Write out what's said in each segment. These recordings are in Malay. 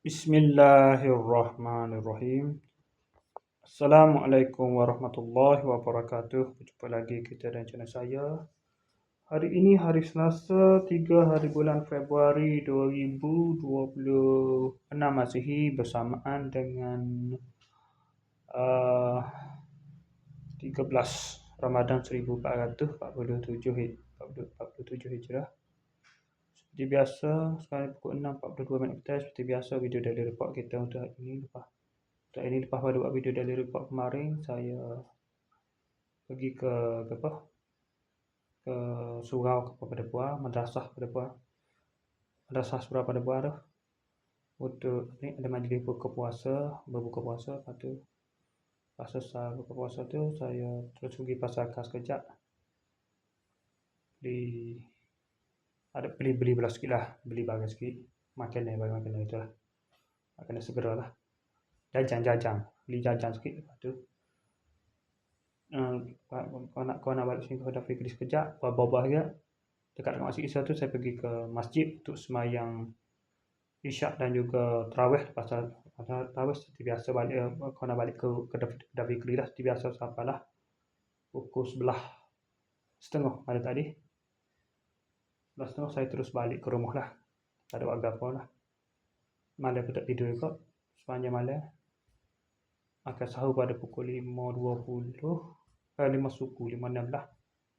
Bismillahirrahmanirrahim. Assalamualaikum warahmatullahi wabarakatuh. Berjumpa lagi kita dan channel saya. Hari ini hari Selasa, 3 hari bulan Februari 2026 Masihi, bersamaan dengan 13 Ramadan 1447 Hijrah. Seperti biasa, sekarang pukul 6.42 kita. Seperti biasa, video daily report kita untuk hari ini. Lepas pada buat video daily report kemarin, saya pergi ke surau pada Puah, madrasah pada Puah, madrasah surau pada Puah tu, untuk ni ada majlis berbuka puasa. Lepas tu pas selesai buka puasa tu, saya terus pergi pasar khas kejap, beli belah sikit lah, beli barang sikit, makanan itu lah, makanan segera lah, beli jajan sikit. Lepas tu kau nak balik sini, kau dah pergi sekejap, babah juga dekat Masjid Isa tu. Saya pergi ke masjid untuk semayang isyak dan juga tarawih. Pasal tarawih seperti biasa balik, kau nak balik ke Fikri dah seperti biasa, sampailah pukul 11.30 pada tadi. 11.30 saya terus balik ke rumah lah, tak ada buat apa lah. Malam aku tak tidur juga sepanjang malam. Makan sahur pada pukul 5.16 lah.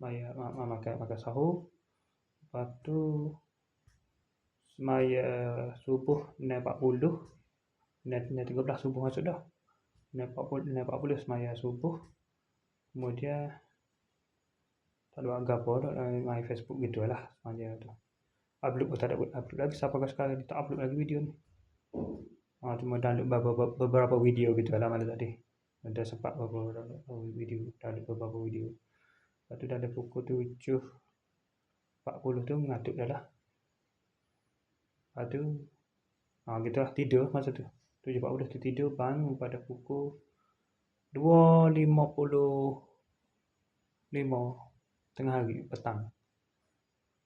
Makan sahur. Lepas tu semaya subuh 6.40, 6.13 subuh masuk dah. 6.40 semaya subuh. Kemudian tak ada apa dah, main Facebook gitu lah semaya tu. Upload pun tak ada upload lagi sampai sekarang, tak upload lagi video ni. Cuma download beberapa video gitu lah malam tadi. Ada sempat download beberapa video. Lepas tu dah ada pukul 7.40 tu ngantuk dah lah. Lepas tu gitu lah, tidur masa tu. 7.40 tu tidur, bangun pada pukul 2.55 tengah hari petang.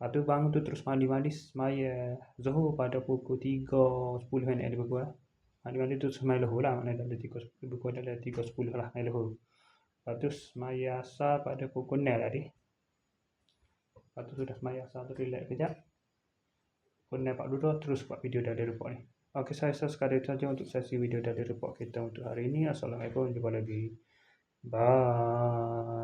Lepas tu bangun tu terus mandi semaya Zuhur pada pukul 3.10 lebih kurang. Mandi tu semaya Zuhur lah, maknanya lebih kurang dalam 3.10 lah semaya Zuhur. Lepas tu semaya Asar pada pukul 0 tadi. Lepas tu sudah semaya Asar tu relax kejap, pukul 0.42 terus buat video daily report ni. Okey, saya rasa sekadar itu saja untuk sesi video daily report kita untuk hari ini. Assalamualaikum, jumpa lagi. Bye.